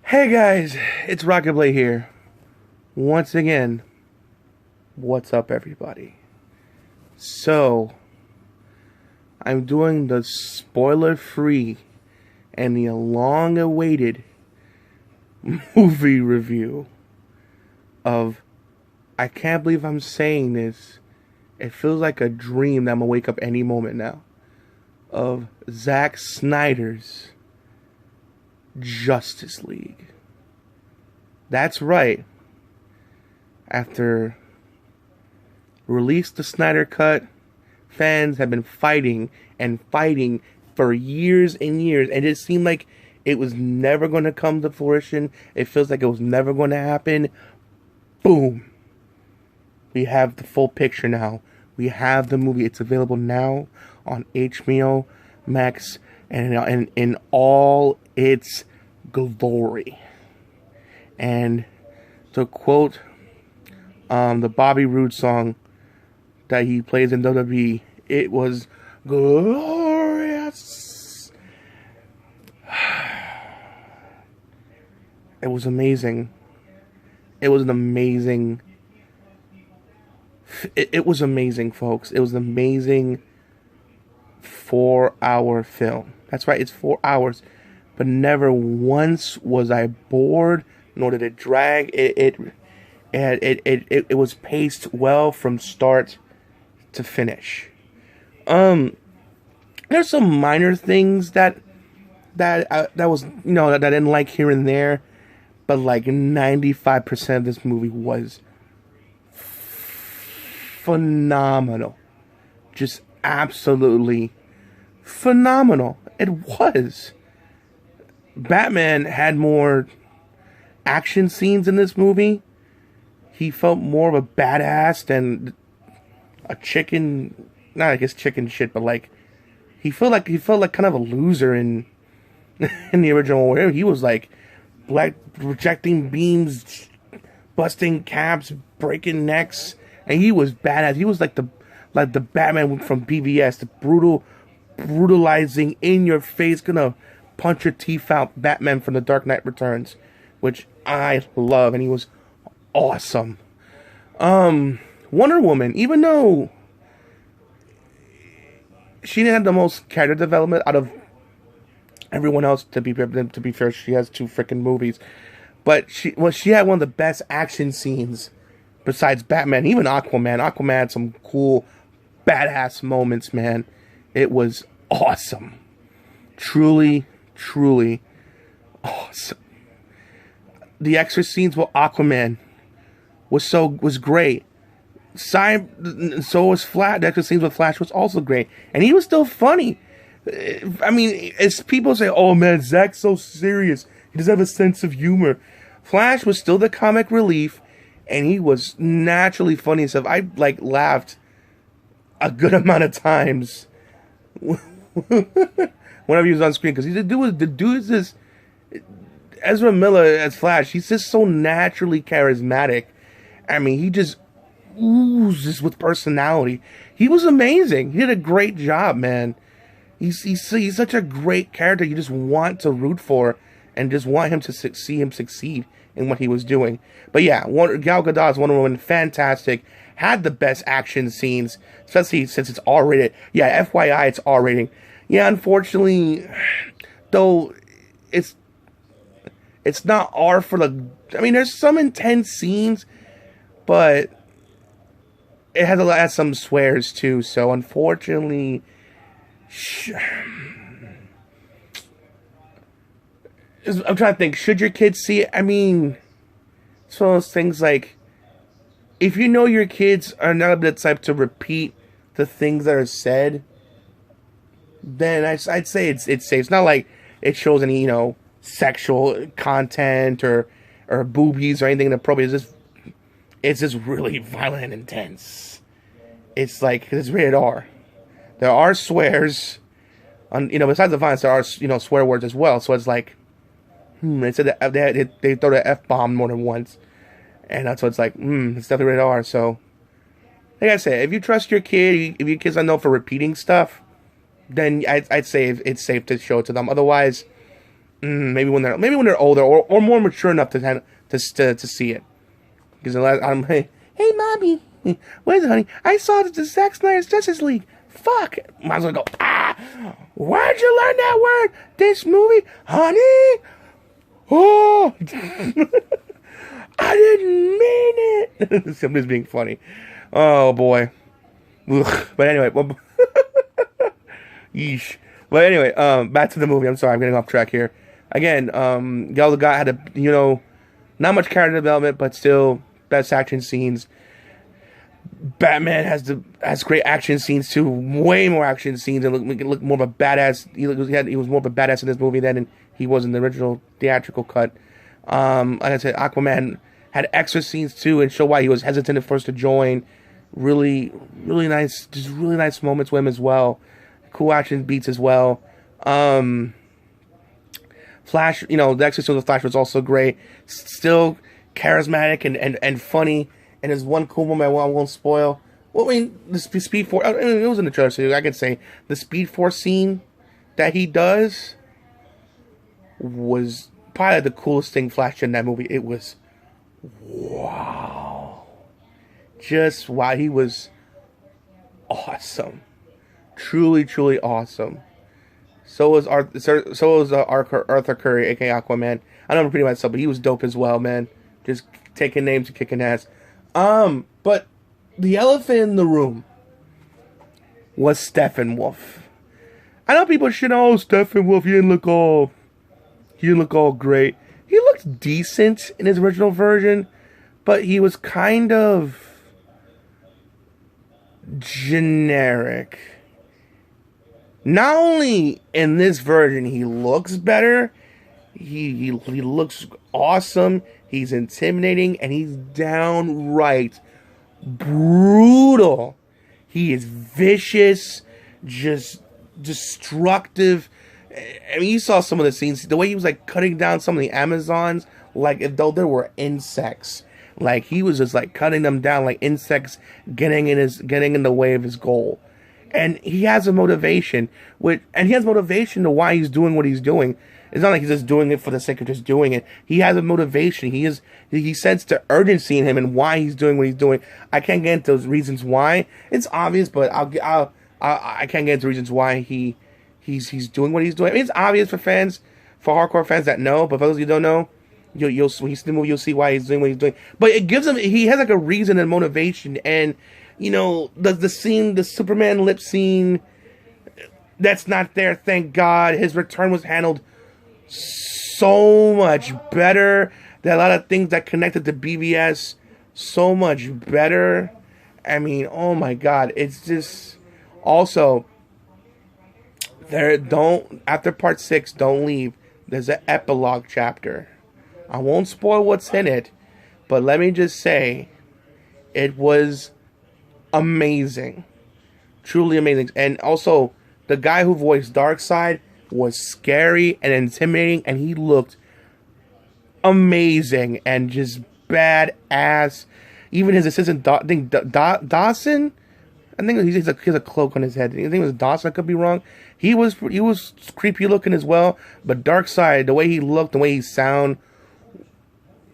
Hey guys, it's Rockingtheblade here. Once again, what's up everybody? So, I'm doing the spoiler-free and the long-awaited movie review of, I can't believe I'm saying this, it feels like a dream that I'm gonna wake up any moment now, of Zack Snyder's Justice League. That's right. After release the Snyder Cut, fans have been fighting and fighting for years and years, and it seemed like it was never going to come to fruition. It feels like it was never going to happen. Boom. We have the full picture now. We have the movie. It's available now on HBO Max and in all its glory. And to quote the Bobby Roode song that he plays in WWE, it was glorious. It was amazing. It was an amazing. It was amazing, folks. It was an amazing 4-hour film. That's right, it's 4 hours. But never once was I bored, nor did it drag. It was paced well from start to finish. There's some minor things that was, that I didn't like here and there, but like 95% of this movie was phenomenal. Just absolutely phenomenal. It was. Batman had more action scenes in this movie. He felt more of a badass than a chicken, not I guess chicken shit, but like he felt like kind of a loser in in the original, where he was like black rejecting beams, busting caps, breaking necks, and he was badass. He was like the Batman from BVS, the brutalizing, in your face, gonna punch your teeth out Batman from The Dark Knight Returns, which I love, and he was awesome. Wonder Woman, even though she didn't have the most character development out of everyone else, to be fair, she has 2 freaking movies, but she had one of the best action scenes besides Batman. Even Aquaman had some cool badass moments, man. It was awesome. Truly awesome. The extra scenes with Aquaman was great. So was Flash. The extra scenes with Flash was also great, and he was still funny. I mean, as people say, "Oh man, Zack's so serious. He doesn't have a sense of humor." Flash was still the comic relief, and he was naturally funny and stuff. I laughed a good amount of times whenever he was on screen, because the dude is this Ezra Miller as Flash. He's just so naturally charismatic. I mean, he just oozes with personality. He was amazing. He did a great job, man. He's such a great character. You just want to root for and just want him to see him succeed in what he was doing. But yeah, Gal Gadot's Wonder Woman, fantastic. Had the best action scenes, especially since it's R-rated. Yeah, FYI, it's R-rating. Yeah, unfortunately, though, it's not R for the... I mean, there's some intense scenes, but it has some swears too, so unfortunately... I'm trying to think, should your kids see it? I mean, it's one of those things like, if you know your kids are not the type to repeat the things that are said, then I'd say it's safe. It's not like it shows any, sexual content or boobies or anything inappropriate. It's just really violent and intense. It's like, it's rated R. There are swears, besides the violence, there are, swear words as well. So it's like, they said that they throw the F-bomb more than once. And that's what it's like, it's definitely rated R. So, like I said, if you trust your kid, if your kids are known for repeating stuff, then I'd say it's safe to show it to them. Otherwise, maybe when they're older or more mature enough to see it. Because I'm hey mommy, what is it, honey? I saw the Zack Snyder's Justice League. Fuck, might as well go. Where'd you learn that word? This movie, honey? Oh, I didn't mean it. Somebody's being funny. Oh boy. Ugh. But anyway, yeesh. But anyway, back to the movie. I'm sorry, I'm getting off track here. Again, Gal Gadot had not much character development, but still best action scenes. Batman has great action scenes too, way more action scenes, and look more of a badass. He was more of a badass in this movie than he was in the original theatrical cut. Like I said, Aquaman had extra scenes too, and show why he was hesitant at first to join. Really nice, just really nice moments with him as well. Cool action beats as well. Flash, the extra scene of the Flash was also great. Still charismatic and funny. And there's one cool moment I won't spoil. Well, I mean, the Speed Force, it was in the trailer, so I could say the Speed Force scene that he does was probably the coolest thing Flash did in that movie. It was, wow. Just wow. He was awesome. Truly, truly awesome. So was Arthur Curry, aka Aquaman. I know I'm repeating myself, but he was dope as well, man. Just taking names and kicking ass. But the elephant in the room was Steppenwolf. I know people shit, Steppenwolf, he didn't look all great. He looked decent in his original version, but he was kind of generic. Not only in this version he looks better, he looks awesome. He's intimidating, and he's downright brutal. He is vicious, just destructive. I mean, you saw some of the scenes, the way he was like cutting down some of the Amazons, like if though there were insects. Like he was just like cutting them down like insects, getting in the way of his goal. And he has a motivation, to why he's doing what he's doing. It's not like he's just doing it for the sake of just doing it. He has a motivation. He sensed the urgency in him and why he's doing what he's doing. I can't get into those reasons why. It's obvious, but I can't get into reasons why he's doing what he's doing. I mean, it's obvious for hardcore fans that know, but for those of you who don't know, when you see the movie, you'll see why he's doing what he's doing. But it gives him, he has like a reason and motivation, and the scene, the Superman lip scene, that's not there. Thank God, his return was handled so much better. There are a lot of things that connected to BVS so much better. I mean, oh my God, it's just also after part 6, don't leave. There's an epilogue chapter. I won't spoil what's in it, but let me just say, it was amazing, truly amazing. And also, the guy who voiced Darkseid was scary and intimidating, and he looked amazing and just badass. Even his assistant, Dawson, I think he has a cloak on his head. I think it was Dawson. I could be wrong. He was creepy looking as well. But Darkseid, the way he looked, the way he sounded,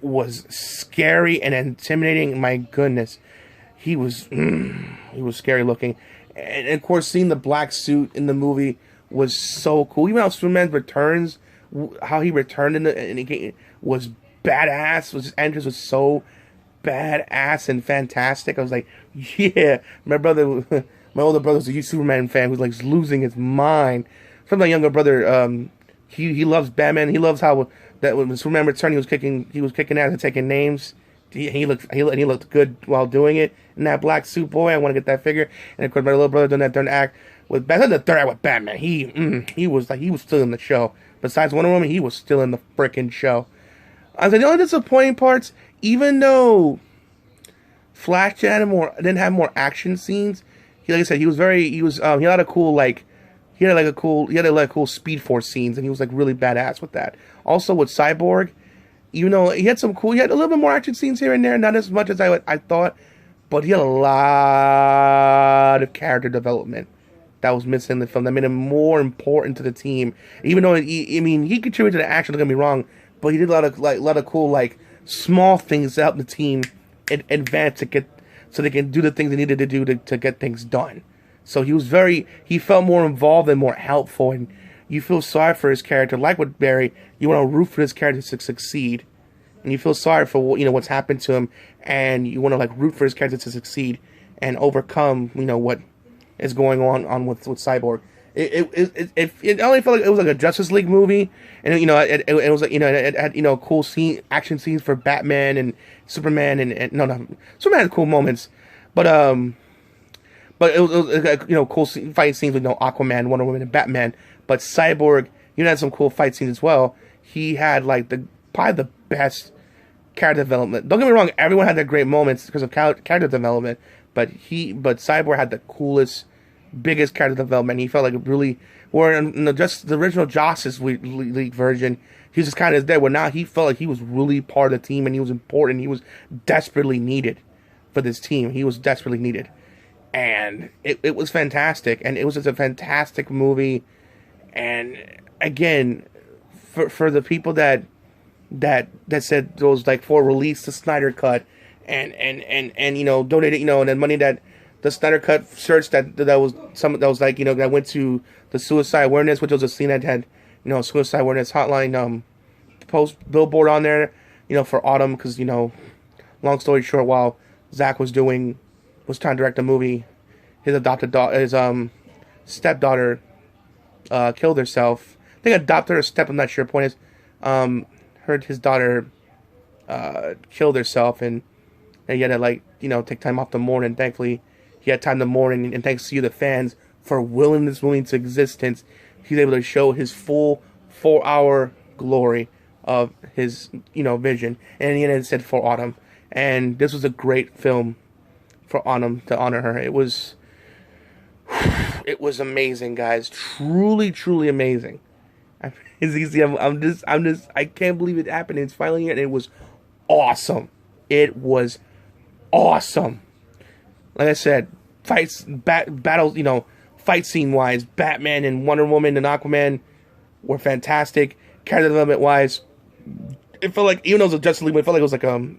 was scary and intimidating. My goodness, he was scary looking. And of course, seeing the black suit in the movie was so cool. Even how Superman returns, how he returned in the game was badass. His entrance was so badass and fantastic. I was like, yeah, my older brother's a huge Superman fan who's like losing his mind. From my younger brother, he loves Batman. He loves how that when Superman returned, he was kicking ass and taking names. He looked good while doing it. And that black suit, boy, I want to get that figure. And of course, my little brother doing that third act with Batman. He was still in the show. Besides Wonder Woman, he was still in the freaking show. I was like, the only disappointing parts, even though Flash didn't have more action scenes, like I said, he had a lot of cool he had a lot of cool Speed Force scenes, and he was like really badass with that. Also with Cyborg, he had a little bit more action scenes here and there, not as much as I thought, but he had a lot of character development that was missing in the film that made him more important to the team. Even though he contributed to the action. Don't get me wrong, but he did a lot of cool small things to help the team advance so they can do the things they needed to do to get things done. So he felt more involved and more helpful, and you feel sorry for his character. Like with Barry, you want to root for his character to succeed, and you feel sorry for what's happened to him, and you want to root for his character to succeed and overcome what is going on with Cyborg. It only felt like it was a Justice League movie, and it was it had cool action scenes for Batman and Superman and no, Superman had cool moments, but it was cool fight scenes with Aquaman, Wonder Woman, and Batman. But Cyborg, had some cool fight scenes as well. He had probably the best character development. Don't get me wrong, everyone had their great moments because of character development, but Cyborg had the coolest, biggest character development. He felt like it really, just the original Justice League version, he was just kind of there. Where now he felt like he was really part of the team and he was important. He was desperately needed for this team. He was desperately needed, and it was fantastic. And it was just a fantastic movie. And again, for the people that said those for release the Snyder Cut and donated and then money that the Snyder Cut shirts that went to the suicide awareness, which was a scene that had suicide awareness hotline post billboard on there for Autumn, because long story short, while Zack was trying to direct a movie, his adopted daughter, his stepdaughter killed herself. I think adopted or step, I'm not sure. Point is, heard his daughter killed herself, and he had to take time off to mourn. And thankfully, he had time to mourn, and thanks to you, the fans, for willing this movie into existence, he's able to show his full 4-hour glory of his vision. And in the end, it said for Autumn, and this was a great film for Autumn, to honor her. It was amazing, guys. Truly, truly amazing. It's easy. I'm just. I can't believe it happened. It's finally here, and it was awesome. It was awesome. Like I said, battles. Fight scene wise, Batman and Wonder Woman and Aquaman were fantastic. Character development wise, it felt like, even though it was a Justice League, it felt like it was like a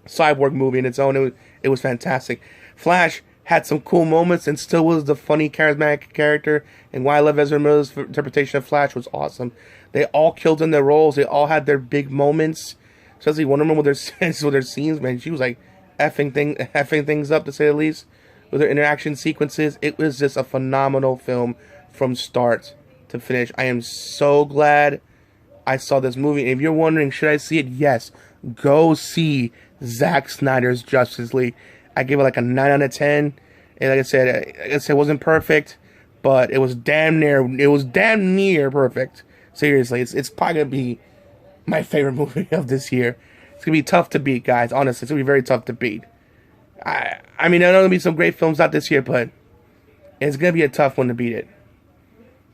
Cyborg movie in its own. It was fantastic. Flash had some cool moments and still was the funny, charismatic character. And why I love Ezra Miller's interpretation of Flash was awesome. They all killed in their roles. They all had their big moments. Especially Wonder Woman with their scenes, man. She was effing things up, to say the least, with her interaction sequences. It was just a phenomenal film from start to finish. I am so glad I saw this movie. And if you're wondering, should I see it? Yes. Go see Zack Snyder's Justice League. I gave it a 9 out of 10. And like I said, it wasn't perfect, but it was damn near perfect. Seriously, it's probably gonna be my favorite movie of this year. It's gonna be tough to beat, guys. Honestly, it's gonna be very tough to beat. I mean, there are gonna be some great films out this year, but it's gonna be a tough one to beat it.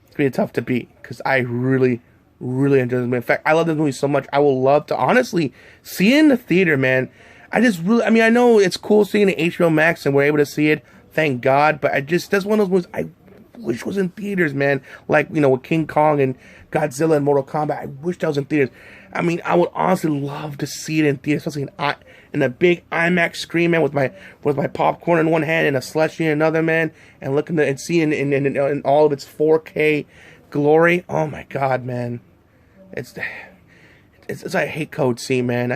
It's gonna be tough to beat because I really, really enjoyed this movie. In fact, I love this movie so much. I will love to honestly see it in the theater, man. I know it's cool seeing it HBO Max and we're able to see it. Thank God. But that's one of those movies I wish was in theaters, man. With King Kong and Godzilla and Mortal Kombat. I wish that was in theaters. I mean, I would honestly love to see it in theaters, especially in a big IMAX screen, man, with my popcorn in one hand and a slushie in another, man, and looking and seeing in all of its 4K glory. Oh my God, man. It's I hate code C, man.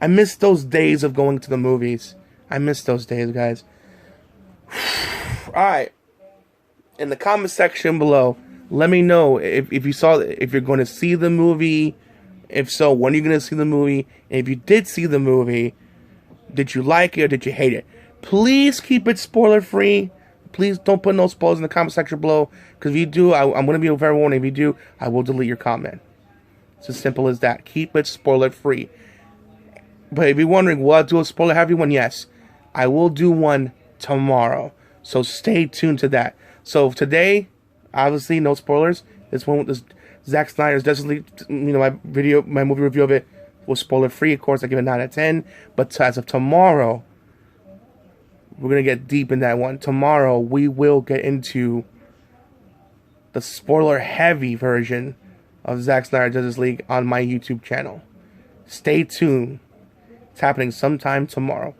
I miss those days of going to the movies. I miss those days, guys. Alright. In the comment section below, let me know if you're going to see the movie. If so, when are you going to see the movie? And if you did see the movie, did you like it or did you hate it? Please keep it spoiler free. Please don't put no spoilers in the comment section below. Because if you do, I'm going to be very warning. If you do, I will delete your comment. It's as simple as that. Keep it spoiler free. But if you're wondering, will I do a spoiler heavy one? Yes. I will do one tomorrow. So stay tuned to that. So today, obviously, no spoilers. This one with this Zack Snyder's Justice League, my movie review of it was spoiler free. Of course, I give it 9 out of 10. But as of tomorrow, We're going to get deep in that one. Tomorrow, we will get into the spoiler-heavy version of Zack Snyder Justice League on my YouTube channel. Stay tuned. It's happening sometime tomorrow.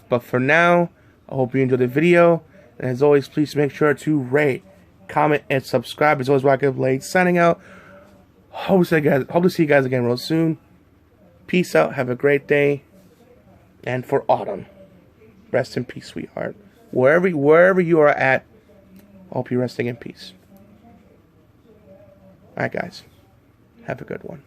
But for now, I hope you enjoyed the video. And as always, please make sure to rate, comment, and subscribe. As always, Rockingtheblade signing out. Hope to see you guys again real soon. Peace out. Have a great day. And for Autumn, rest in peace, sweetheart. Wherever you are at, I hope you're resting in peace. Alright, guys. Have a good one.